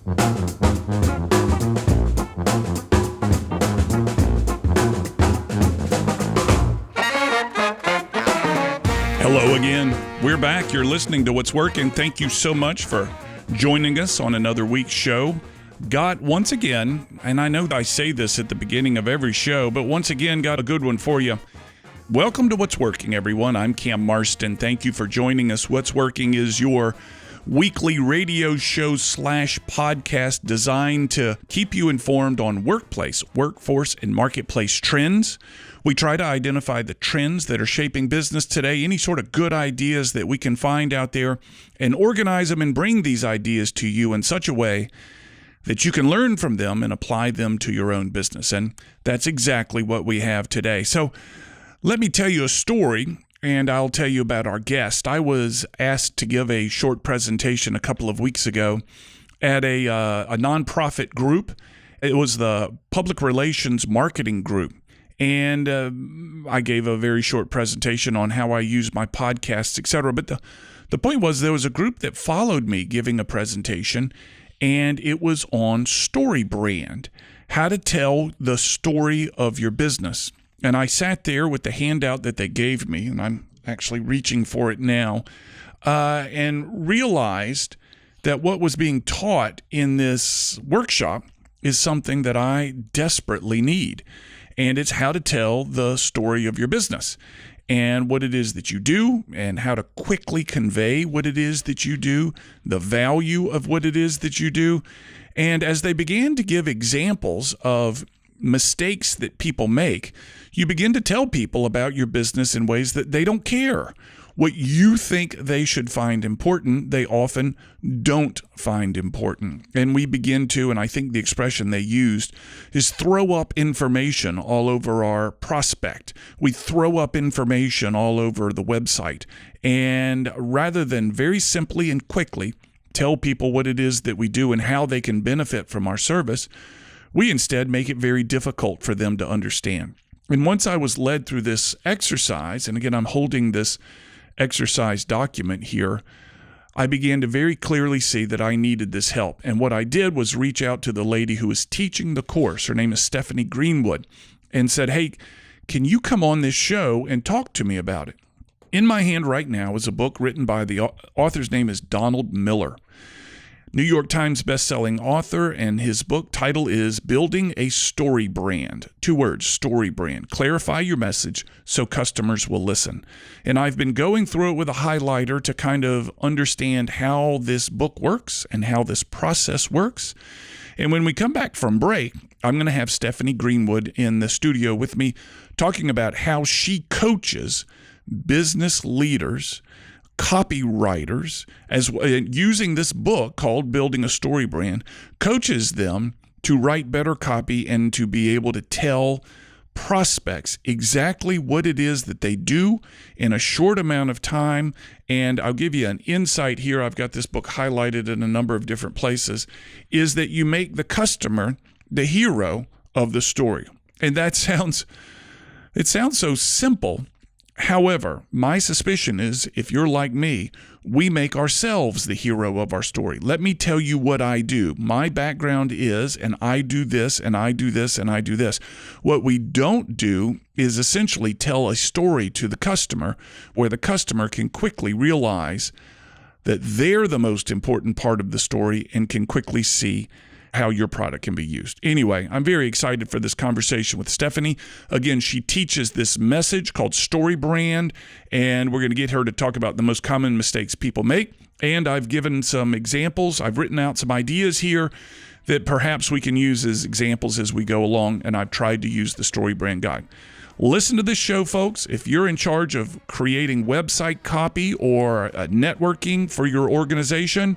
Hello again. We're back. You're listening to What's Working. Thank you so much for joining us on another week's show. Got once again, and I know I say this at the beginning of every show, but once again, got a good one for you. Welcome to What's Working, everyone. I'm Cam Marston. Thank you for joining us. What's Working is your weekly radio show / podcast designed to keep you informed on workplace, workforce, and marketplace trends. We try to identify the trends that are shaping business today, any sort of good ideas that we can find out there, and organize them and bring these ideas to you in such a way that you can learn from them and apply them to your own business. And that's exactly what we have today. So let me tell you a story, and I'll tell you about our guest. I was asked to give a short presentation a couple of weeks ago at a nonprofit group. It was the Public Relations Marketing Group. And I gave a very short presentation on how I use my podcasts, etc. But the point was there was a group that followed me giving a presentation, and it was on StoryBrand, how to tell the story of your business. And I sat there with the handout that they gave me, and I'm actually reaching for it now, and realized that what was being taught in this workshop is something that I desperately need. And it's how to tell the story of your business and what it is that you do and how to quickly convey what it is that you do, the value of what it is that you do. And as they began to give examples of mistakes that people make, you begin to tell people about your business in ways that they don't care. What you think they should find important, they often don't find important. And we begin to, and I think the expression they used is throw up information all over our prospect. We throw up information all over the website. And rather than very simply and quickly tell people what it is that we do and how they can benefit from our service, we instead make it very difficult for them to understand. And once I was led through this exercise, and again, I'm holding this exercise document here, I began to very clearly see that I needed this help. And what I did was reach out to the lady who was teaching the course. Her name is Stephanie Greenwood, and said, hey, can you come on this show and talk to me about it? In my hand right now is a book written by the author's name is Donald Miller, New York Times bestselling author, and his book title is Building a Story Brand. 2 words, Story Brand. Clarify your message so customers will listen. And I've been going through it with a highlighter to kind of understand how this book works and how this process works. And when we come back from break, I'm going to have Stephanie Greenwood in the studio with me talking about how she coaches business leaders, copywriters, as using this book called Building a Story Brand, coaches them to write better copy and to be able to tell prospects exactly what it is that they do in a short amount of time. And I'll give you an insight here. I've got this book highlighted in a number of different places, is that you make the customer the hero of the story. And it sounds so simple. However, my suspicion is, if you're like me, we make ourselves the hero of our story. Let me tell you what I do. My background is, and I do this, and I do this, and I do this. What we don't do is essentially tell a story to the customer where the customer can quickly realize that they're the most important part of the story and can quickly see how your product can be used. Anyway, I'm very excited for this conversation with Stephanie. Again, she teaches this message called StoryBrand, and we're going to get her to talk about the most common mistakes people make. And I've given some examples. I've written out some ideas here that perhaps we can use as examples as we go along, and I've tried to use the StoryBrand guide. Listen to this show, folks. If you're in charge of creating website copy or networking for your organization,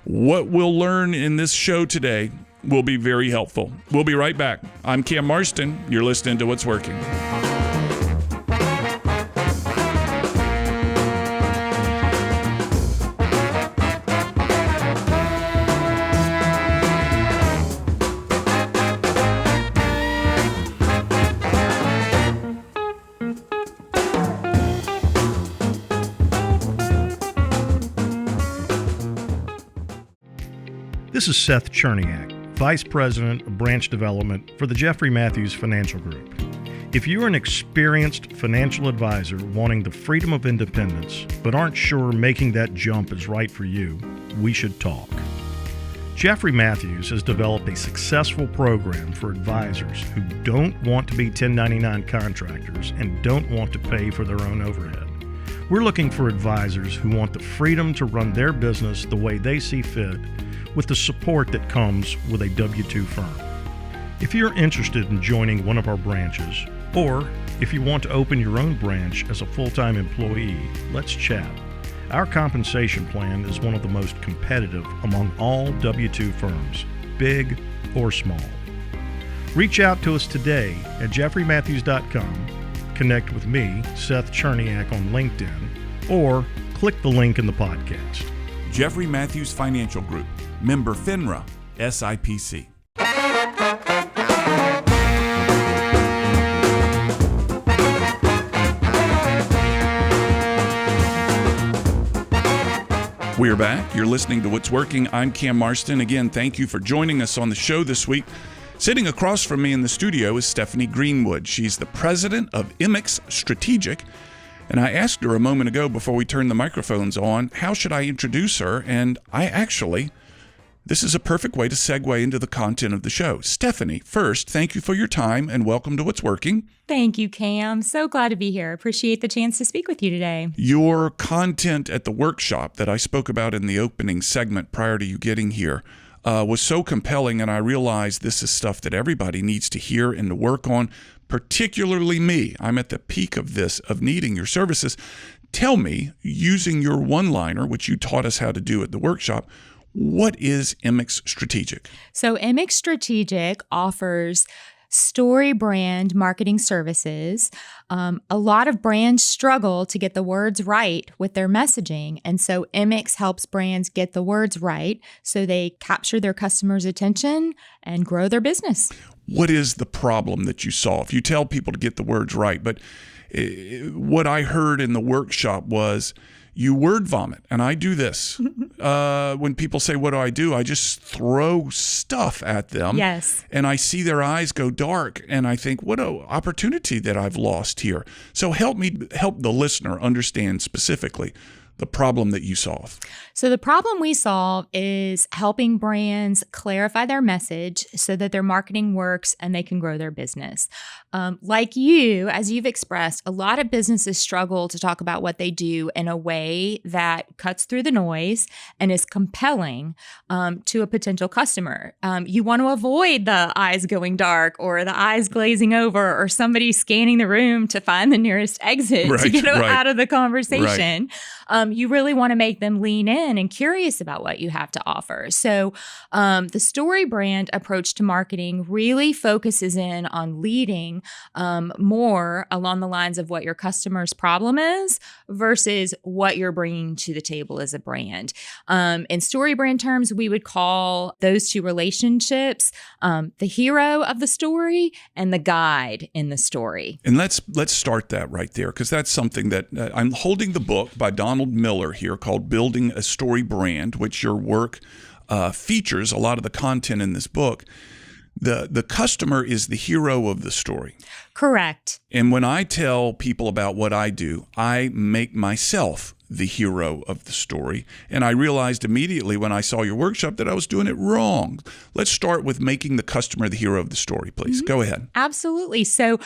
what we'll learn in this show today will be very helpful. We'll be right back. I'm Cam Marston. You're listening to What's Working. This is Seth Cherniak, Vice President of Branch Development for the Jeffrey Matthews Financial Group. If you're an experienced financial advisor wanting the freedom of independence but aren't sure making that jump is right for you, we should talk. Jeffrey Matthews has developed a successful program for advisors who don't want to be 1099 contractors and don't want to pay for their own overhead. We're looking for advisors who want the freedom to run their business the way they see fit with the support that comes with a W-2 firm. If you're interested in joining one of our branches, or if you want to open your own branch as a full-time employee, let's chat. Our compensation plan is one of the most competitive among all W-2 firms, big or small. Reach out to us today at jeffreymatthews.com, connect with me, Seth Cherniak, on LinkedIn, or click the link in the podcast. Jeffrey Matthews Financial Group, member FINRA, SIPC. We're back. You're listening to What's Working. I'm Cam Marston. Again, thank you for joining us on the show this week. Sitting across from me in the studio is Stephanie Greenwood. She's the president of IMMIX Strategic. And I asked her a moment ago before we turned the microphones on, how should I introduce her? And this is a perfect way to segue into the content of the show. Stephanie, first, thank you for your time and welcome to What's Working. Thank you, Cam. So glad to be here. Appreciate the chance to speak with you today. Your content at the workshop that I spoke about in the opening segment prior to you getting here was so compelling, and I realized this is stuff that everybody needs to hear and to work on, particularly me. I'm at the peak of this, of needing your services. Tell me, using your one-liner, which you taught us how to do at the workshop, what is IMMIX Strategic? So IMMIX Strategic offers StoryBrand marketing services. A lot of brands struggle to get the words right with their messaging. And so IMMIX helps brands get the words right so they capture their customers' attention and grow their business. What is the problem that you solve? You tell people to get the words right, but what I heard in the workshop was you word vomit, and I do this. When people say, what do? I just throw stuff at them. Yes. And I see their eyes go dark, and I think, what an opportunity that I've lost here. So help the listener understand specifically the problem that you solve. So the problem we solve is helping brands clarify their message so that their marketing works and they can grow their business. Like you, as you've expressed, a lot of businesses struggle to talk about what they do in a way that cuts through the noise and is compelling to a potential customer. You want to avoid the eyes going dark or the eyes glazing over or somebody scanning the room to find the nearest exit to get out of the conversation. Right. You really want to make them lean in and curious about what you have to offer. So the StoryBrand approach to marketing really focuses in on leading more along the lines of what your customer's problem is versus what you're bringing to the table as a brand. In StoryBrand terms, we would call those two relationships the hero of the story and the guide in the story. And let's start that right there, because that's something that I'm holding the book by Donald Miller here called Building a Story Brand, which your work features a lot of the content in this book. The customer is the hero of the story. Correct. And when I tell people about what I do, I make myself the hero of the story. And I realized immediately when I saw your workshop that I was doing it wrong. Let's start with making the customer the hero of the story, please. Go ahead. Absolutely. So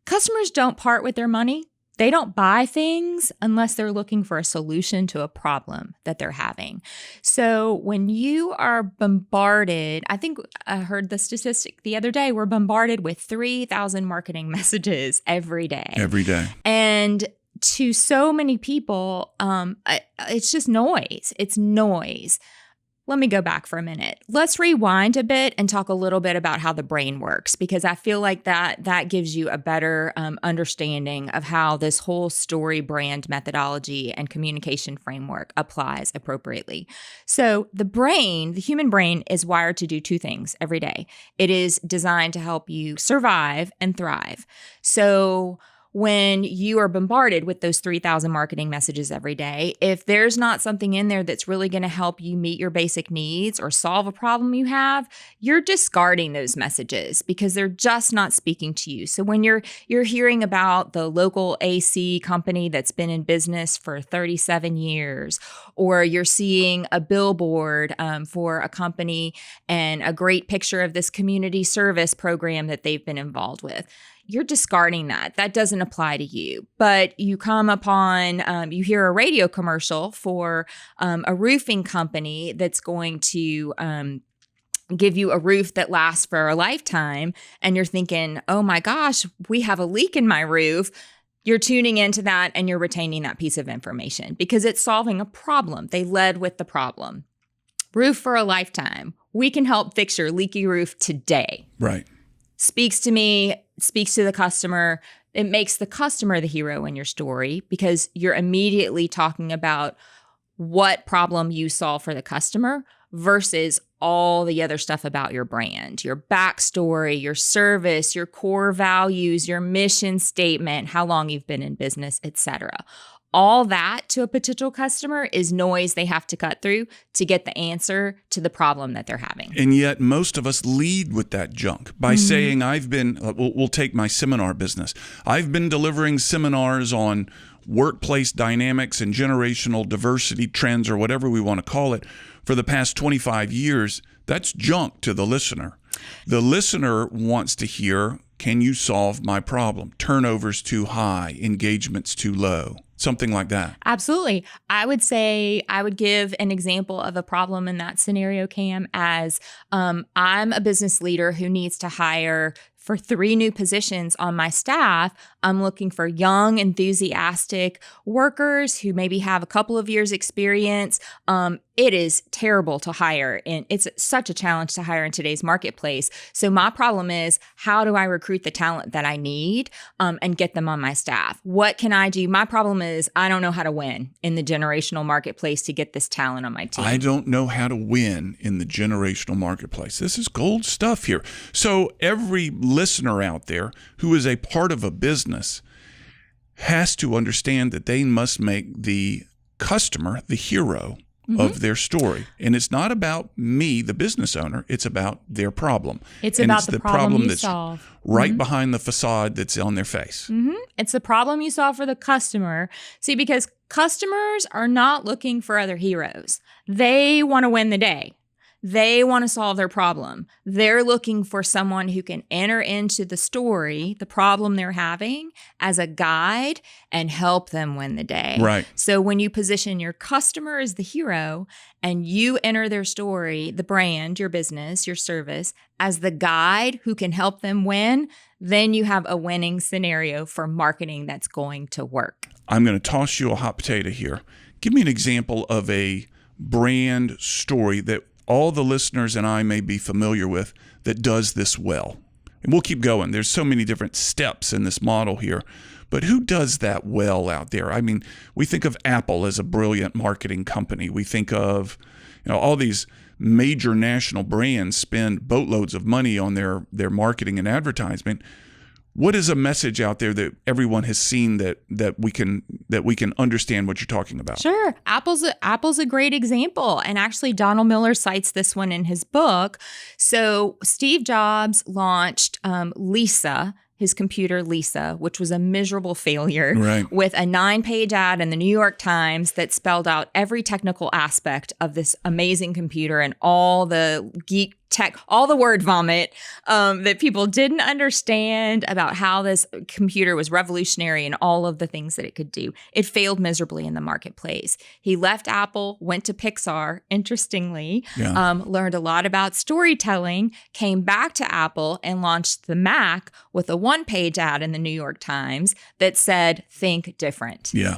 customers don't part with their money. They don't buy things unless they're looking for a solution to a problem that they're having. So when you are bombarded, I think I heard the statistic the other day, we're bombarded with 3,000 marketing messages every day. Every day. And to so many people, it's just noise. It's noise. Let me go back for a minute. Let's rewind a bit and talk a little bit about how the brain works, because I feel like that gives you a better understanding of how this whole story brand methodology and communication framework applies appropriately. So the human brain is wired to do two things every day. It is designed to help you survive and thrive. So when you are bombarded with those 3,000 marketing messages every day, if there's not something in there that's really going to help you meet your basic needs or solve a problem you have, you're discarding those messages because they're just not speaking to you. So when you're hearing about the local AC company that's been in business for 37 years, or you're seeing a billboard for a company and a great picture of this community service program that they've been involved with, you're discarding that. That doesn't apply to you. But you come upon, you hear a radio commercial for a roofing company that's going to give you a roof that lasts for a lifetime. And you're thinking, oh my gosh, we have a leak in my roof. You're tuning into that and you're retaining that piece of information because it's solving a problem. They led with the problem. Roof for a lifetime. We can help fix your leaky roof today. Right. Speaks to me, speaks to the customer. It makes the customer the hero in your story because you're immediately talking about what problem you solve for the customer versus all the other stuff about your brand, your backstory, your service, your core values, your mission statement, how long you've been in business, etc. All that to a potential customer is noise they have to cut through to get the answer to the problem that they're having. And yet most of us lead with that junk by saying, we'll take my seminar business. I've been delivering seminars on workplace dynamics and generational diversity trends or whatever we want to call it for the past 25 years. That's junk to the listener. The listener wants to hear, can you solve my problem? Turnover's too high, engagement's too low. Something like that. Absolutely. I would say I would give an example of a problem in that scenario, Cam, as I'm a business leader who needs to hire for 3 new positions on my staff. I'm looking for young, enthusiastic workers who maybe have a couple of years experience. It is terrible to hire, and it's such a challenge to hire in today's marketplace. So my problem is, how do I recruit the talent that I need and get them on my staff? What can I do? My problem is I don't know how to win in the generational marketplace to get this talent on my team. I don't know how to win in the generational marketplace. This is gold stuff here. So every listener out there who is a part of a business has to understand that they must make the customer the hero of their story. And it's not about me, the business owner. It's about their problem. It's about the problem you that's solve. right behind the facade that's on their face. It's the problem you solve for the customer. See, because customers are not looking for other heroes. They want to win the day. They want to solve their problem. They're looking for someone who can enter into the story, the problem they're having, as a guide and help them win the day. Right. So when you position your customer as the hero and you enter their story, the brand, your business, your service, as the guide who can help them win, then you have a winning scenario for marketing that's going to work. I'm going to toss you a hot potato here. Give me an example of a brand story that all the listeners and I may be familiar with that does this well. And we'll keep going. There's so many different steps in this model here. But who does that well out there? I mean, we think of Apple as a brilliant marketing company. We think of, all these major national brands spend boatloads of money on their marketing and advertisement. What is a message out there that everyone has seen that we can understand what you're talking about? Sure. Apple's a great example. And actually, Donald Miller cites this one in his book. So Steve Jobs launched Lisa, his computer Lisa, which was a miserable failure, right, with a 9-page ad in the New York Times that spelled out every technical aspect of this amazing computer and all the geek tech, all the word vomit that people didn't understand about how this computer was revolutionary and all of the things that it could do. It failed miserably in the marketplace. He left Apple, went to Pixar, interestingly, learned a lot about storytelling, came back to Apple and launched the Mac with a 1-page ad in the New York Times that said, "Think different." Yeah.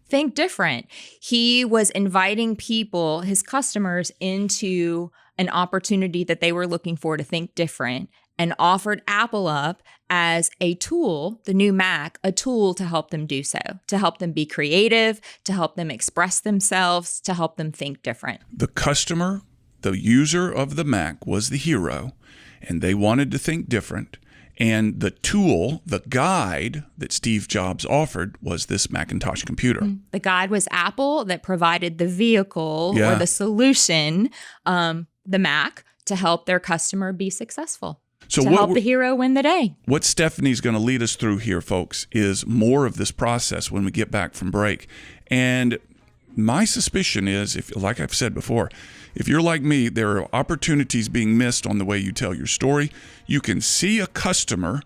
Think different. He was inviting people, his customers, into an opportunity that they were looking for to think different, and offered Apple up as a tool, the new Mac, a tool to help them do so, to help them be creative, to help them express themselves, to help them think different. The customer, the user of the Mac, was the hero, and they wanted to think different. And the tool, the guide that Steve Jobs offered was this Macintosh computer. The guide was Apple that provided the vehicle Yeah. or the solution, the Mac, to help their customer be successful. So to help the hero win the day. What Stephanie's going to lead us through here, folks, is more of this process when we get back from break. And my suspicion is, if, like I've said before, if you're like me, there are opportunities being missed on the way you tell your story. You can see a customer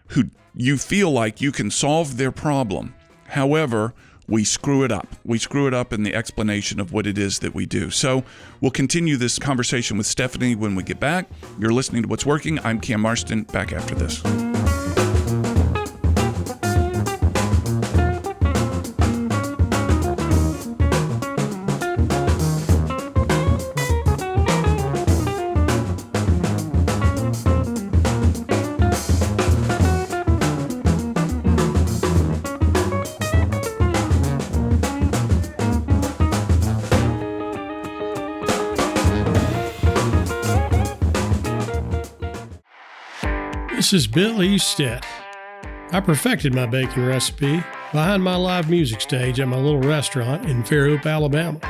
who you feel like you can solve their problem. However, we screw it up. We screw it up in the explanation of what it is that we do. So we'll continue this conversation with Stephanie when we get back. You're listening to What's Working. I'm Cam Marston. Back after this. This is Bill Eastet. I perfected my baking recipe behind my live music stage at my little restaurant in Fairhope, Alabama.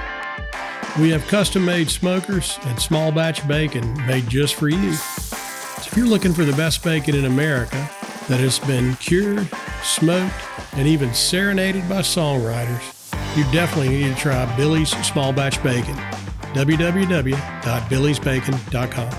We have custom-made smokers and small batch bacon made just for you. So if you're looking for the best bacon in America that has been cured, smoked, and even serenaded by songwriters, you definitely need to try Billy's Small Batch Bacon. www.billysbacon.com.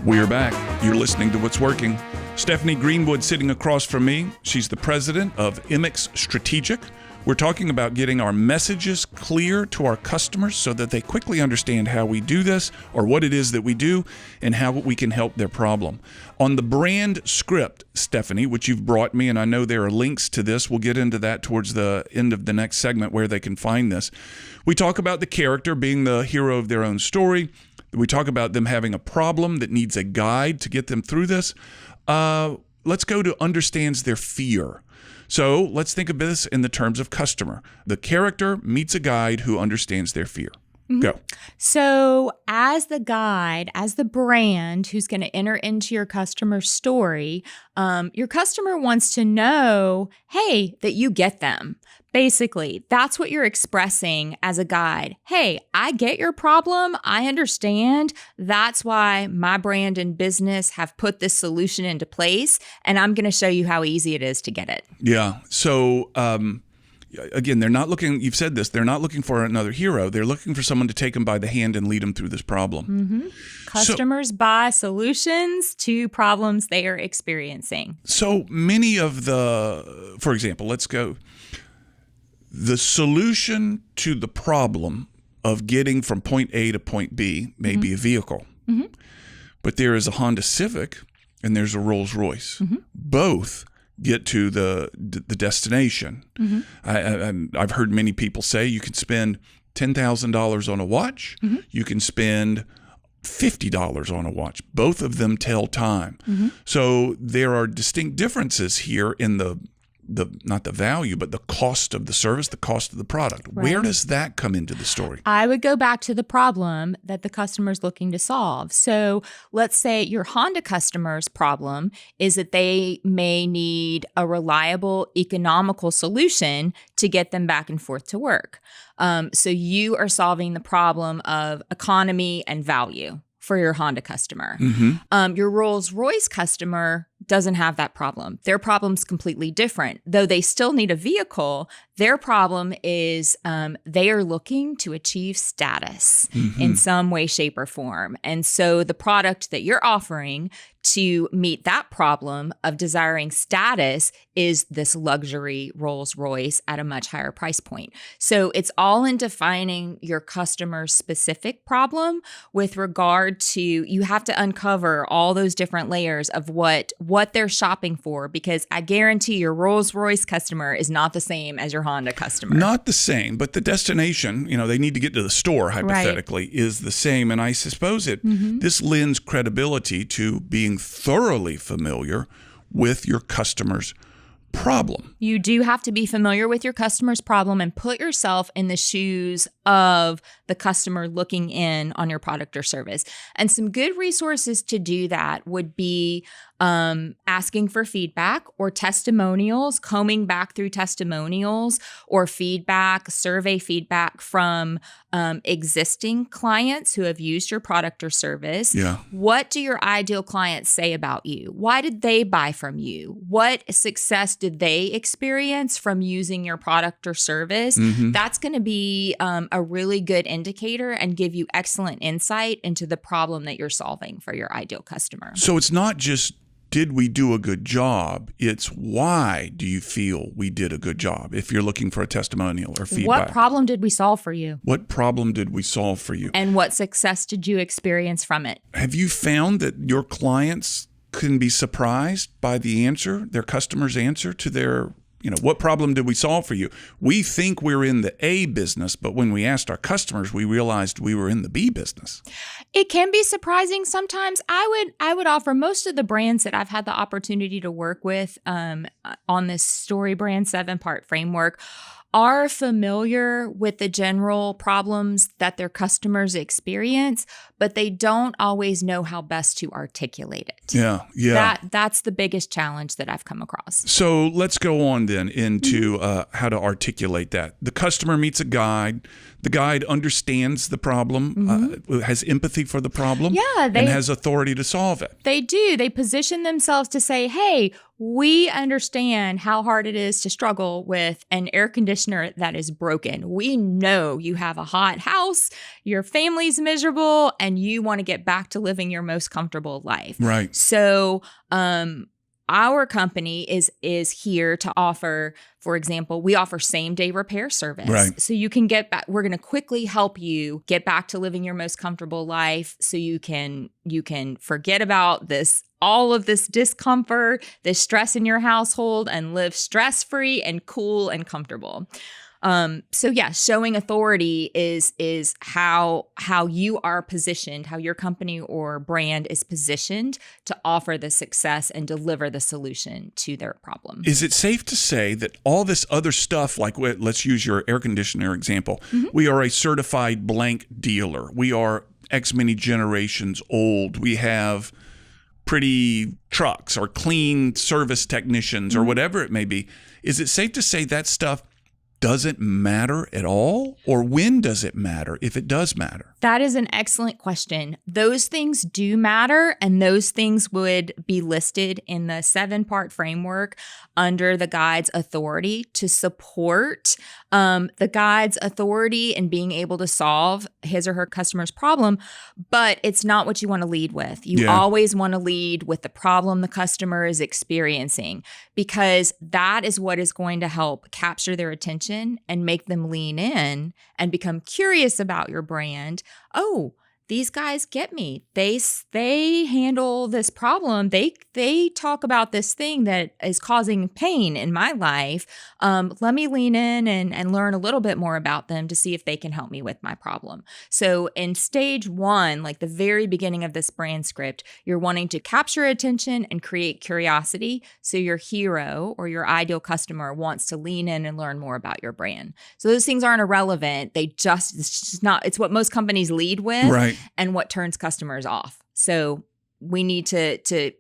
We are back. You're listening to What's Working. Stephanie Greenwood sitting across from me. She's the president of IMMIX Strategic. We're talking about getting our messages clear to our customers so that they quickly understand how we do this or what it is that we do and how we can help their problem. On the brand script, Stephanie, which you've brought me, and I know there are links to this. We'll get into that towards the end of the next segment where they can find this. We talk about the character being the hero of their own story. We talk about them having a problem that needs a guide to get them through this. Let's go to understands their fear. So let's think of this in the terms of customer. The character meets a guide who understands their fear. Mm-hmm. Go. So as the guide, as the brand who's going to enter into your customer's story, your customer wants to know, hey, that you get them. Basically, that's what you're expressing as a guide. Hey, I get your problem. I understand. That's why my brand and business have put this solution into place, and I'm going to show you how easy it is to get it. Yeah. So, again, they're not looking, you've said this, they're not looking for another hero. They're looking for someone to take them by the hand and lead them through this problem. Mm-hmm. Customers buy solutions to problems they are experiencing. So many of for example, let's go. The solution to the problem of getting from point A to point B may be a vehicle. Mm-hmm. But there is a Honda Civic and there's a Rolls Royce. Mm-hmm. Both get to the destination. Mm-hmm. I've heard many people say you can spend $10,000 on a watch. Mm-hmm. You can spend $50 on a watch. Both of them tell time. Mm-hmm. So there are distinct differences here in the not the value, but the cost of the service, the cost of the product. Right. Where does that come into the story? I would go back to the problem that the customer's looking to solve. So let's say your Honda customer's problem is that they may need a reliable, economical solution to get them back and forth to work. So you are solving the problem of economy and value for your Honda customer. Mm-hmm. Your Rolls-Royce customer doesn't have that problem. Their problem's completely different. Though they still need a vehicle, their problem is they are looking to achieve status in some way, shape, or form. And so the product that you're offering to meet that problem of desiring status is this luxury Rolls-Royce at a much higher price point. So it's all in defining your customer's specific problem with regard to, you have to uncover all those different layers of what they're shopping for, because I guarantee your Rolls-Royce customer is not the same as your Honda customer. Not the same, but the destination, they need to get to the store, hypothetically, is the same. And I suppose this lends credibility to being thoroughly familiar with your customer's problem. You do have to be familiar with your customer's problem and put yourself in the shoes of the customer looking in on your product or service. And some good resources to do that would be asking for feedback or testimonials, combing back through testimonials or feedback, survey feedback from existing clients who have used your product or service. Yeah. What do your ideal clients say about you? Why did they buy from you? What success did they experience from using your product or service? Mm-hmm. That's going to be a really good indicator and give you excellent insight into the problem that you're solving for your ideal customer. So it's not just, did we do a good job? It's why do you feel we did a good job if you're looking for a testimonial or feedback? What problem did we solve for you? What problem did we solve for you? And what success did you experience from it? Have you found that your clients can be surprised by the answer, their customer's answer to their, what problem did we solve for you? We think we're in the A business, but when we asked our customers, we realized we were in the B business. It can be surprising sometimes. I would offer most of the brands that I've had the opportunity to work with on this StoryBrand 7-part framework are familiar with the general problems that their customers experience, but they don't always know how best to articulate it. Yeah. That's the biggest challenge that I've come across. So let's go on then into how to articulate that. The customer meets a guide. The guide understands the problem, has empathy for the problem, and has authority to solve it. They do. They position themselves to say, hey, we understand how hard it is to struggle with an air conditioner that is broken. We know you have a hot house, your family's miserable, and you want to get back to living your most comfortable life. Right. So, our company is here to offer, for example, we offer same-day repair service. Right. So you can get back, we're going to quickly help you get back to living your most comfortable life so you can forget about all of this discomfort, this stress in your household, and live stress-free and cool and comfortable. Showing authority is how you are positioned, how your company or brand is positioned to offer the success and deliver the solution to their problem. Is it safe to say that all this other stuff, like let's use your air conditioner example, we are a certified blank dealer. We are X many generations old. We have pretty trucks or clean service technicians or whatever it may be. Is it safe to say that stuff doesn't matter at all? Or when does it matter, if it does matter? That is an excellent question. Those things do matter, and those things would be listed in the 7-part framework under the guide's authority to support the guide's authority in being able to solve his or her customer's problem. But it's not what you want to lead with. You always want to lead with the problem the customer is experiencing, because that is what is going to help capture their attention and make them lean in and become curious about your brand. Oh, these guys get me. They handle this problem. They talk about this thing that is causing pain in my life. Let me lean in and learn a little bit more about them to see if they can help me with my problem. So in stage 1, like the very beginning of this brand script, you're wanting to capture attention and create curiosity. So your hero or your ideal customer wants to lean in and learn more about your brand. So those things aren't irrelevant. It's just not, it's what most companies lead with. Right. And what turns customers off. So we need to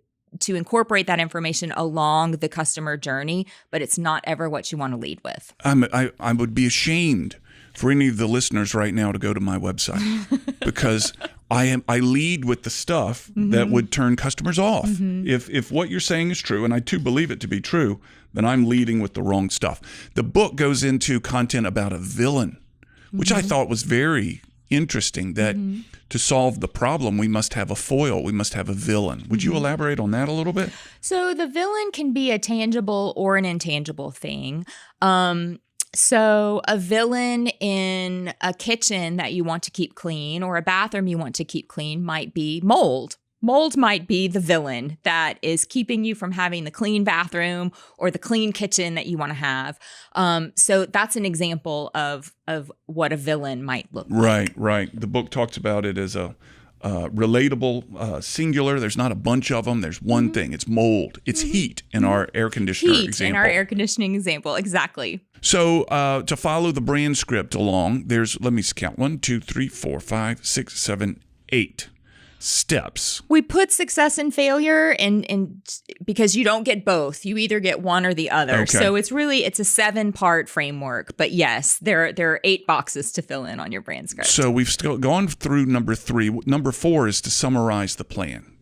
incorporate that information along the customer journey, but it's not ever what you want to lead with. I would be ashamed for any of the listeners right now to go to my website because I lead with the stuff that would turn customers off. If what you're saying is true, and I too believe it to be true, then I'm leading with the wrong stuff. The book goes into content about a villain, which I thought was very interesting, that to solve the problem, we must have a foil. We must have a villain. Would you elaborate on that a little bit? So the villain can be a tangible or an intangible thing. So a villain in a kitchen that you want to keep clean or a bathroom you want to keep clean might be mold. Mold might be the villain that is keeping you from having the clean bathroom or the clean kitchen that you want to have. So that's an example of what a villain might look like. Right. The book talks about it as a relatable, singular. There's not a bunch of them. There's one thing. It's mold. It's heat in our air conditioner example. In our air conditioning example, exactly. So to follow the brand script along, there's, let me count, 1, 2, 3, 4, 5, 6, 7, 8 steps. We put success and failure in because you don't get both. You either get one or the other. Okay. So it's a 7-part framework. But yes, there are 8 boxes to fill in on your brand script. So we've still gone through number 3. Number 4 is to summarize the plan.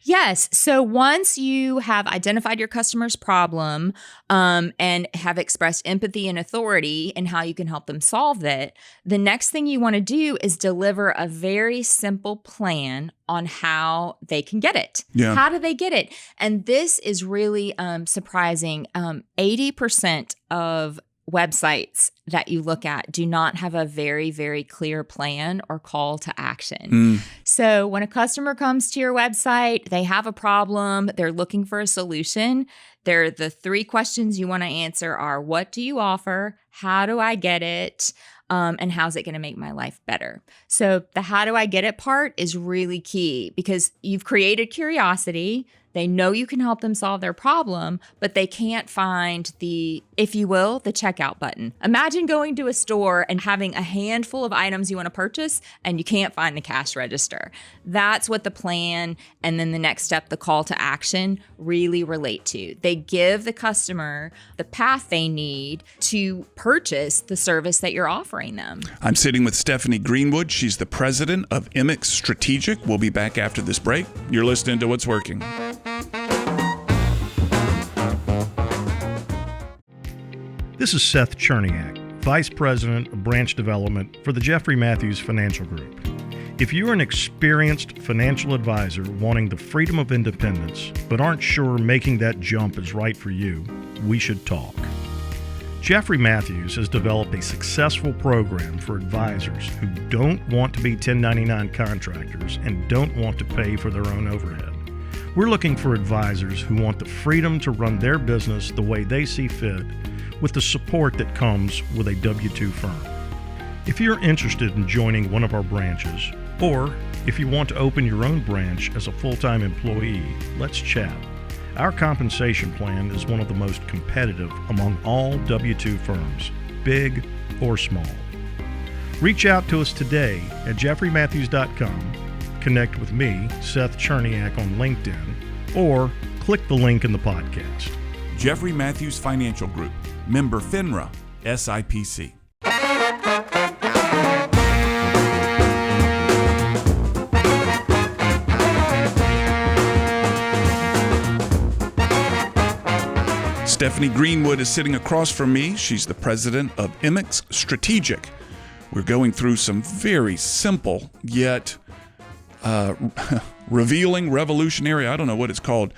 Yes. So once you have identified your customer's problem and have expressed empathy and authority in how you can help them solve it, the next thing you want to do is deliver a very simple plan on how they can get it. Yeah. How do they get it? And this is really surprising. 80% of websites that you look at do not have a very, very clear plan or call to action. So when a customer comes to your website, they have a problem, they're looking for a solution. The 3 questions you want to answer are, what do you offer? How do I get it? And how's it going to make my life better? So the how do I get it part is really key because you've created curiosity. They know you can help them solve their problem, but they can't find the, if you will, the checkout button. Imagine going to a store and having a handful of items you want to purchase and you can't find the cash register. That's what the plan and then the next step, the call to action, really relate to. They give the customer the path they need to purchase the service that you're offering them. I'm sitting with Stephanie Greenwood. She's the president of IMMIX Strategic. We'll be back after this break. You're listening to What's Working. This is Seth Cherniak, Vice President of Branch Development for the Jeffrey Matthews Financial Group. If you're an experienced financial advisor wanting the freedom of independence, but aren't sure making that jump is right for you, we should talk. Jeffrey Matthews has developed a successful program for advisors who don't want to be 1099 contractors and don't want to pay for their own overhead. We're looking for advisors who want the freedom to run their business the way they see fit, with the support that comes with a W-2 firm. If you're interested in joining one of our branches, or if you want to open your own branch as a full-time employee, let's chat. Our compensation plan is one of the most competitive among all W-2 firms, big or small. Reach out to us today at jeffreymatthews.com, connect with me, Seth Cherniak, on LinkedIn, or click the link in the podcast. Jeffrey Matthews Financial Group, member FINRA, SIPC. Stephanie Greenwood is sitting across from me. She's the president of IMMIX Strategic. We're going through some very simple yet revealing, revolutionary, I don't know what it's called,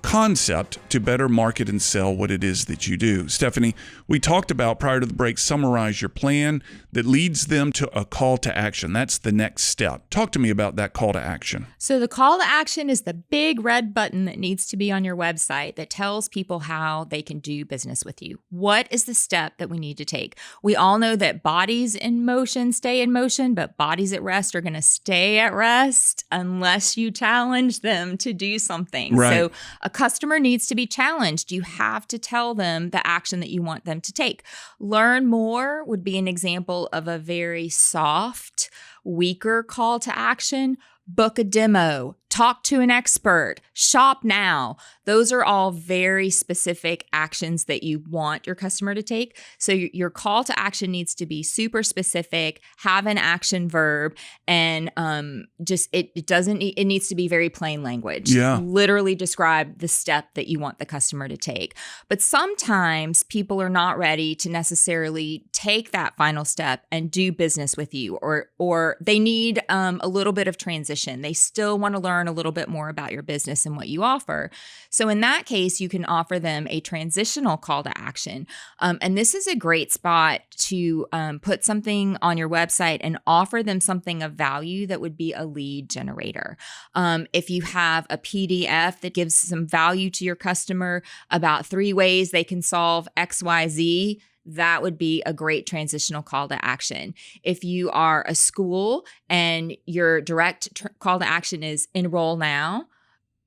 concept to better market and sell what it is that you do. Stephanie, we talked about prior to the break, summarize your plan that leads them to a call to action. That's the next step. Talk to me about that call to action. So the call to action is the big red button that needs to be on your website that tells people how they can do business with you. What is the step that we need to take? We all know that bodies in motion stay in motion, but bodies at rest are going to stay at rest unless you challenge them to do something. Right. So a customer needs to be challenged. You have to tell them the action that you want them to take. Learn more would be an example of a very soft, weaker call to action. Book a demo, talk to an expert, shop now. Those are all very specific actions that you want your customer to take. So your call to action needs to be super specific, have an action verb, and it needs to be very plain language. Yeah. Literally describe the step that you want the customer to take. But sometimes people are not ready to necessarily take that final step and do business with you, or they need a little bit of transition. They still want to learn a little bit more about your business and what you offer. So in that case, you can offer them a transitional call to action. And this is a great spot to put something on your website and offer them something of value that would be a lead generator. If you have a PDF that gives some value to your customer about 3 ways they can solve XYZ, that would be a great transitional call to action. If you are a school and your direct call to action is enroll now,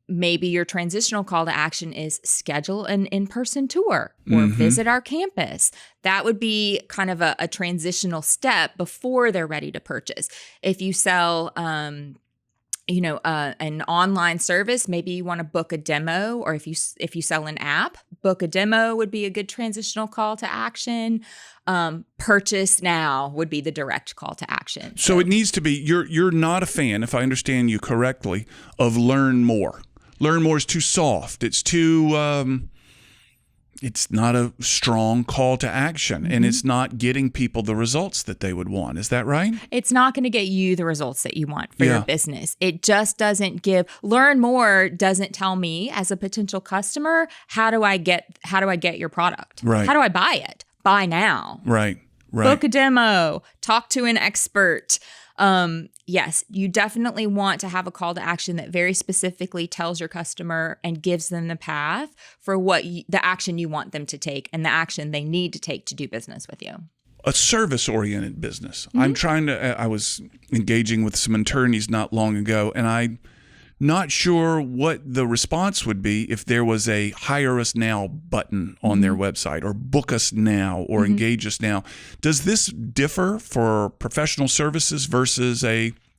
maybe your transitional call to action is schedule an in-person tour or visit our campus. That would be kind of a transitional step before they're ready to purchase. If you sell, an online service, maybe you want to book a demo, or if you sell an app, book a demo would be a good transitional call to action. Purchase now would be the direct call to action. So it needs to be, you're not a fan, if I understand you correctly, of learn more. Learn more is too soft. It's too, it's not a strong call to action, and it's not getting people the results that they would want. Is that right? It's not going to get you the results that you want for your business. It just doesn't learn more doesn't tell me as a potential customer, how do I get your product? Right. How do I buy it? Buy now. Right. Book a demo, talk to an expert. Yes, you definitely want to have a call to action that very specifically tells your customer and gives them the path for the action you want them to take and the action they need to take to do business with you. A service-oriented business. I was engaging with some attorneys not long ago, and I'm not sure what the response would be if there was a hire us now button on their website, or book us now, or engage us now. Does this differ for professional services versus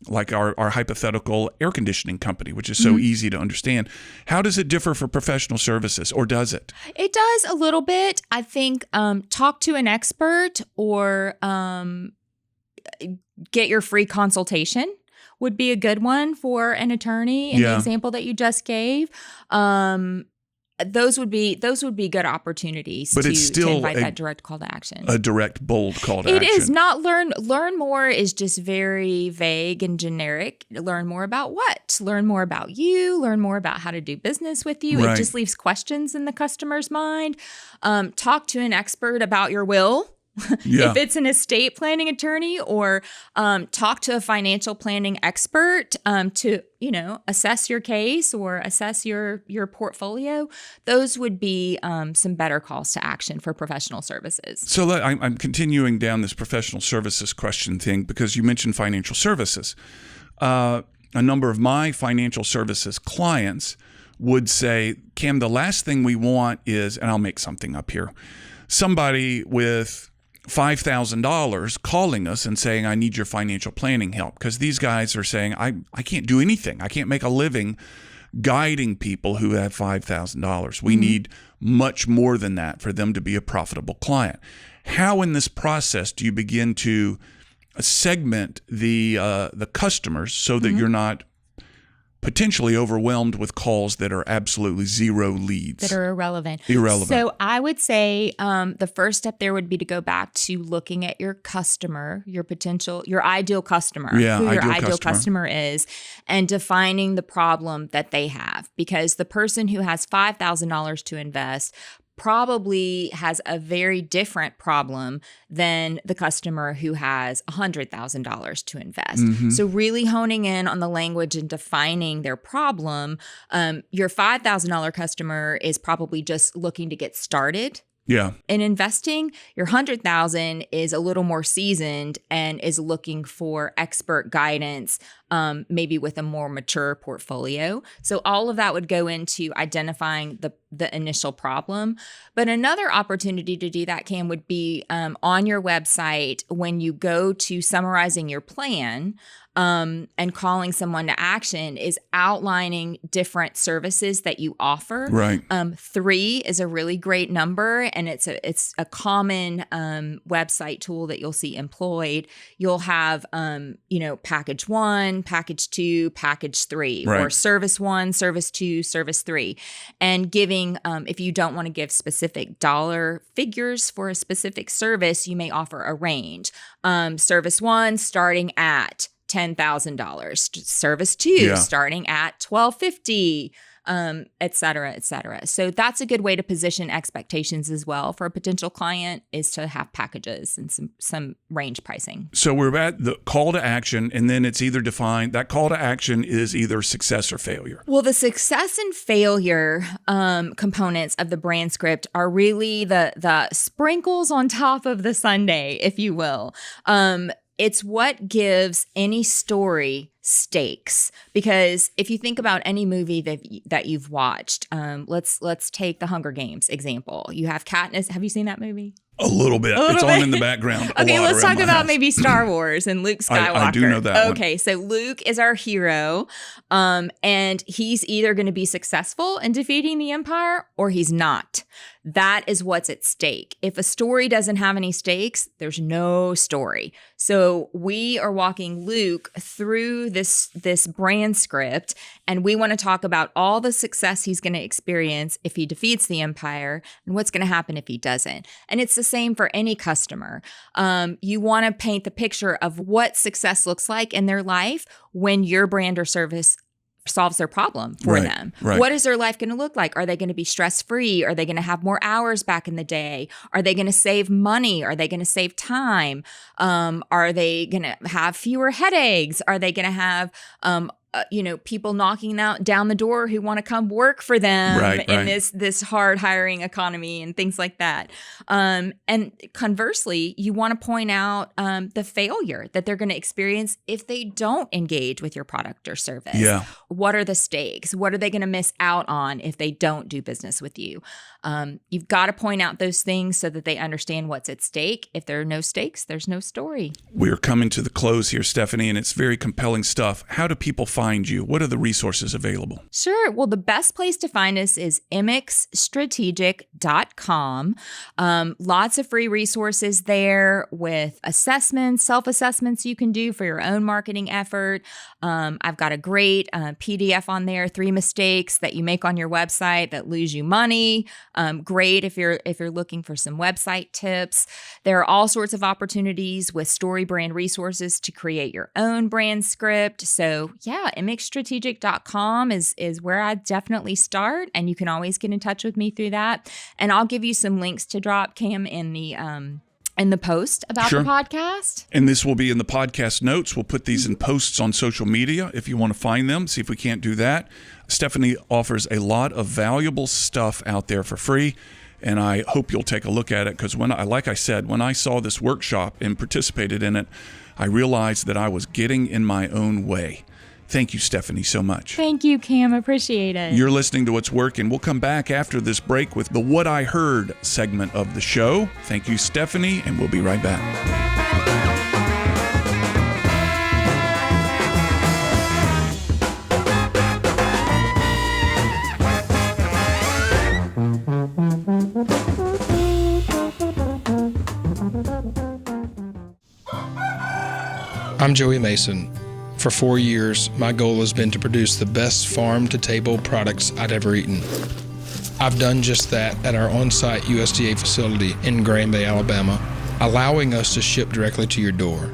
like our hypothetical air conditioning company, which is so easy to understand? How does it differ for professional services, or does it? It does a little bit. I think talk to an expert or get your free consultation would be a good one for an attorney in the example that you just gave. Those would be good opportunities but it's still to invite that direct call to action. A direct, bold call to action. It is not learn more is just very vague and generic. Learn more about what? Learn more about you. Learn more about how to do business with you. Right. It just leaves questions in the customer's mind. Talk to an expert about your will. If it's an estate planning attorney, or talk to a financial planning expert to assess your case or assess your portfolio. Those would be some better calls to action for professional services. So I'm continuing down this professional services question thing because you mentioned financial services. A number of my financial services clients would say, Cam, the last thing we want is, and I'll make something up here, somebody with $5,000 calling us and saying, I need your financial planning help, because these guys are saying, I can't do anything. I can't make a living guiding people who have $5,000. We need much more than that for them to be a profitable client. How in this process do you begin to segment the customers so that you're not potentially overwhelmed with calls that are absolutely zero leads? That are irrelevant. Irrelevant. So I would say the first step there would be to go back to looking at your customer, your ideal customer, who your ideal customer is, and defining the problem that they have. Because the person who has $5,000 to invest probably has a very different problem than the customer who has $100,000 to invest. So really honing in on the language and defining their problem. Your $5,000 customer is probably just looking to get started in investing. Your $100,000 is a little more seasoned and is looking for expert guidance, maybe with a more mature portfolio. So all of that would go into identifying the initial problem. But another opportunity to do that, Cam, would be on your website when you go to summarizing your plan and calling someone to action, is outlining different services that you offer. Right. 3 is a really great number, and it's a common website tool that you'll see employed. You'll have package 1, package 2, package 3, or service 1, service 2, service 3, and giving if you don't want to give specific dollar figures for a specific service, you may offer a range. Service 1 starting at $10,000. Service 2 starting at $1,250. et cetera, et cetera. So that's a good way to position expectations as well for a potential client, is to have packages and some range pricing. So we're at the call to action, and then it's either defined, that call to action is either success or failure. Well, the success and failure components of the brand script are really the sprinkles on top of the sundae, if you will. It's what gives any story stakes, because if you think about any movie that you've watched, let's take the Hunger Games example. You have Katniss. Have you seen that movie? A little bit. It's on in the background. Okay, let's talk about maybe Star Wars and Luke Skywalker. I do know that Okay, so Luke is our hero, and he's either going to be successful in defeating the Empire or he's not. That is what's at stake. If a story doesn't have any stakes, there's no story. So we are walking Luke through this brand script, and we want to talk about all the success he's going to experience if he defeats the Empire and what's going to happen if he doesn't. And it's the same for any customer. You want to paint the picture of what success looks like in their life when your brand or service solves their problem for them. Right. What is their life going to look like? Are they going to be stress-free? Are they going to have more hours back in the day? Are they going to save money? Are they going to save time? Are they going to have fewer headaches? Are they going to have people knocking down the door who want to come work for them in this hard hiring economy and things like that. And conversely, you want to point out the failure that they're going to experience if they don't engage with your product or service. Yeah. What are the stakes? What are they going to miss out on if they don't do business with you? You've got to point out those things so that they understand what's at stake. If there are no stakes, there's no story. We're coming to the close here, Stephanie, and it's very compelling stuff. How do people find you? What are the resources available? Sure. Well, the best place to find us is IMMIXstrategic.com. Lots of free resources there with assessments, self-assessments you can do for your own marketing effort. I've got a great PDF on there, 3 mistakes that you make on your website that lose you money. Great if you're looking for some website tips. There are all sorts of opportunities with StoryBrand resources to create your own brand script. So yeah, IMMIXstrategic.com is where I definitely start, and you can always get in touch with me through that. And I'll give you some links to drop, Cam, in the post about the podcast. And this will be in the podcast notes. We'll put these in posts on social media if you want to find them, see if we can't do that. Stephanie offers a lot of valuable stuff out there for free, and I hope you'll take a look at it, because when I saw this workshop and participated in it, I realized that I was getting in my own way. Thank you, Stephanie, so much. Thank you, Cam. Appreciate it. You're listening to What's Working. We'll come back after this break with the What I Heard segment of the show. Thank you, Stephanie, and we'll be right back. I'm Joey Mason. For 4 years, my goal has been to produce the best farm-to-table products I'd ever eaten. I've done just that at our on-site USDA facility in Grand Bay, Alabama, allowing us to ship directly to your door.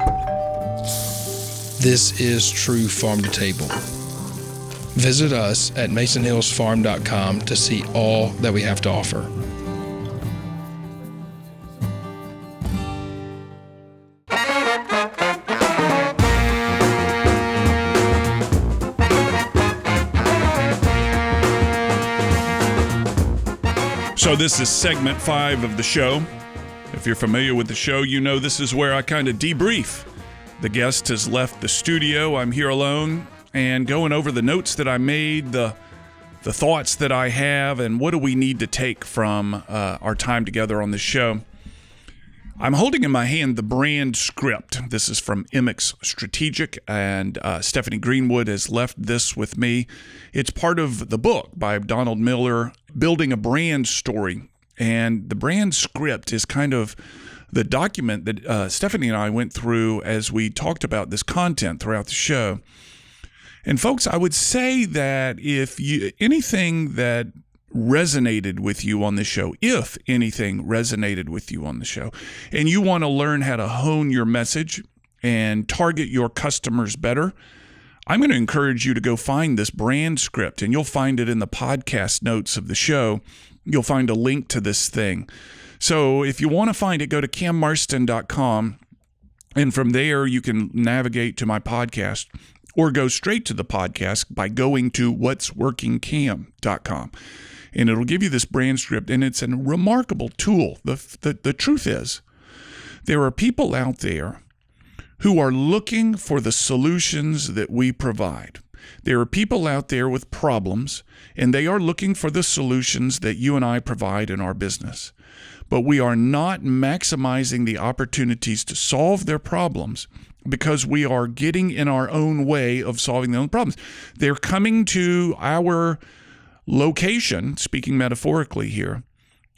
This is true farm-to-table. Visit us at masonhillsfarm.com to see all that we have to offer. So this is segment 5 of the show. If you're familiar with the show, you know this is where I kind of debrief. The guest has left the studio. I'm here alone and going over the notes that I made, the thoughts that I have, and what do we need to take from our time together on this show. I'm holding in my hand the brand script. This is from IMMIX Strategic, and Stephanie Greenwood has left this with me. It's part of the book by Donald Miller, Building a Brand Story. And the brand script is kind of the document that Stephanie and I went through as we talked about this content throughout the show. And folks, I would say that if anything that resonated with you on the show, if anything resonated with you on the show, and you want to learn how to hone your message and target your customers better, I'm going to encourage you to go find this brand script, and you'll find it in the podcast notes of the show. You'll find a link to this thing. So if you want to find it, go to cammarston.com, and from there you can navigate to my podcast or go straight to the podcast by going to what'sworkingcam.com. And it'll give you this brand script, and it's a remarkable tool. The truth is, there are people out there who are looking for the solutions that we provide. There are people out there with problems, and they are looking for the solutions that you and I provide in our business. But we are not maximizing the opportunities to solve their problems because we are getting in our own way of solving their own problems. They're coming to our location, speaking metaphorically here,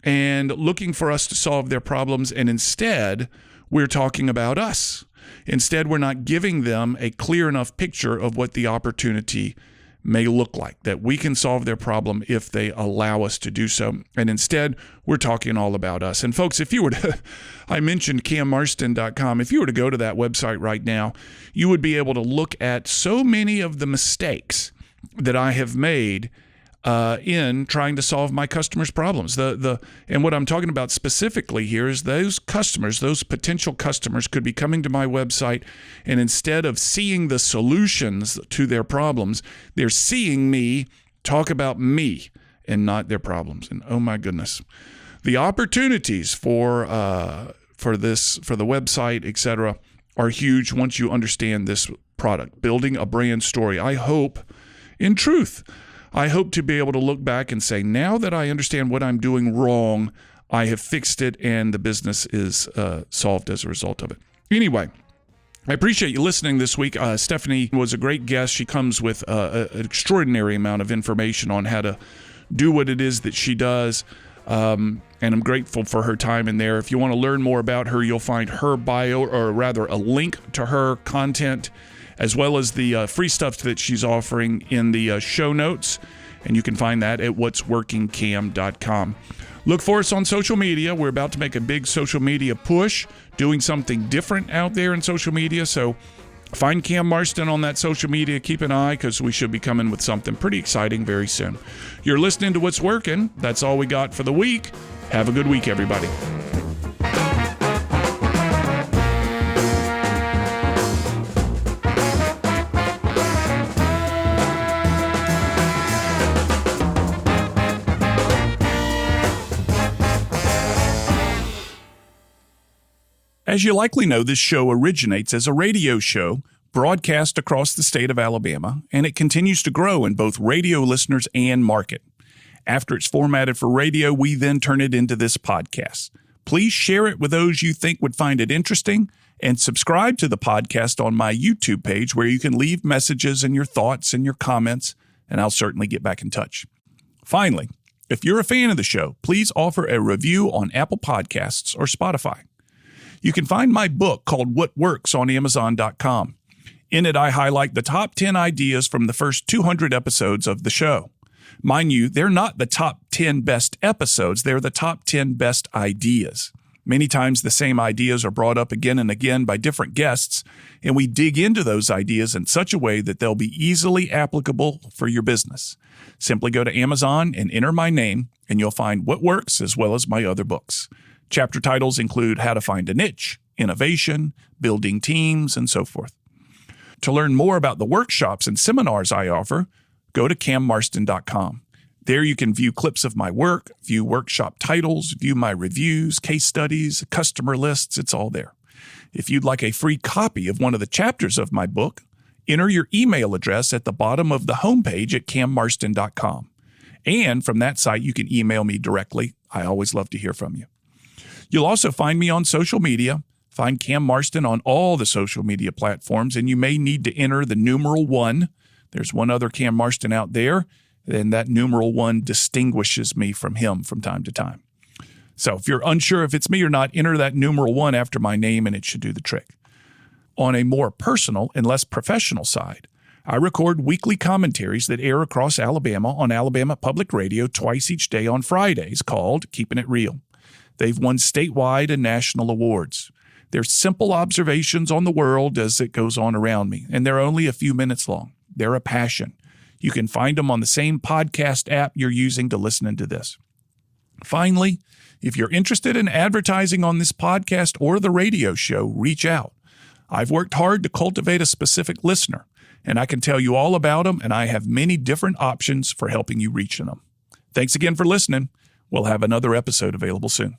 and looking for us to solve their problems, and instead, we're talking about us. Instead, we're not giving them a clear enough picture of what the opportunity may look like, that we can solve their problem if they allow us to do so. And instead, we're talking all about us. And folks, if you were to, I mentioned cammarston.com, if you were to go to that website right now, you would be able to look at so many of the mistakes that I have made in trying to solve my customers' problems. And what I'm talking about specifically here is those customers, those potential customers could be coming to my website, and instead of seeing the solutions to their problems, they're seeing me talk about me and not their problems. And oh my goodness, the opportunities for the website, etc., are huge once you understand this product. Building a brand story. I hope to be able to look back and say, now that I understand what I'm doing wrong, I have fixed it, and the business is solved as a result of it. Anyway, I appreciate you listening this week. Stephanie was a great guest. She comes with an extraordinary amount of information on how to do what it is that she does, and I'm grateful for her time in there. If you want to learn more about her, you'll find her bio, or rather a link to her content, as well as the free stuff that she's offering in the show notes. And you can find that at what'sworkingcam.com. Look for us on social media. We're about to make a big social media push, doing something different out there in social media. So find Cam Marston on that social media. Keep an eye, because we should be coming with something pretty exciting very soon. You're listening to What's Working. That's all we got for the week. Have a good week, everybody. As you likely know, this show originates as a radio show broadcast across the state of Alabama, and it continues to grow in both radio listeners and market. After it's formatted for radio, we then turn it into this podcast. Please share it with those you think would find it interesting, and subscribe to the podcast on my YouTube page, where you can leave messages and your thoughts and your comments, and I'll certainly get back in touch. Finally, if you're a fan of the show, please offer a review on Apple Podcasts or Spotify. You can find my book called What Works on Amazon.com. In it, I highlight the top 10 ideas from the first 200 episodes of the show. Mind you, they're not the top 10 best episodes, they're the top 10 best ideas. Many times the same ideas are brought up again and again by different guests, and we dig into those ideas in such a way that they'll be easily applicable for your business. Simply go to Amazon and enter my name, and you'll find What Works as well as my other books. Chapter titles include How to Find a Niche, Innovation, Building Teams, and so forth. To learn more about the workshops and seminars I offer, go to cammarston.com. There you can view clips of my work, view workshop titles, view my reviews, case studies, customer lists. It's all there. If you'd like a free copy of one of the chapters of my book, enter your email address at the bottom of the homepage at cammarston.com. And from that site, you can email me directly. I always love to hear from you. You'll also find me on social media. Find Cam Marston on all the social media platforms, and you may need to enter the numeral 1. There's one other Cam Marston out there, and that numeral 1 distinguishes me from him from time to time. So if you're unsure if it's me or not, enter that numeral 1 after my name, and it should do the trick. On a more personal and less professional side, I record weekly commentaries that air across Alabama on Alabama Public Radio twice each day on Fridays, called Keeping It Real. They've won statewide and national awards. They're simple observations on the world as it goes on around me, and they're only a few minutes long. They're a passion. You can find them on the same podcast app you're using to listen to this. Finally, if you're interested in advertising on this podcast or the radio show, reach out. I've worked hard to cultivate a specific listener, and I can tell you all about them, and I have many different options for helping you reach them. Thanks again for listening. We'll have another episode available soon.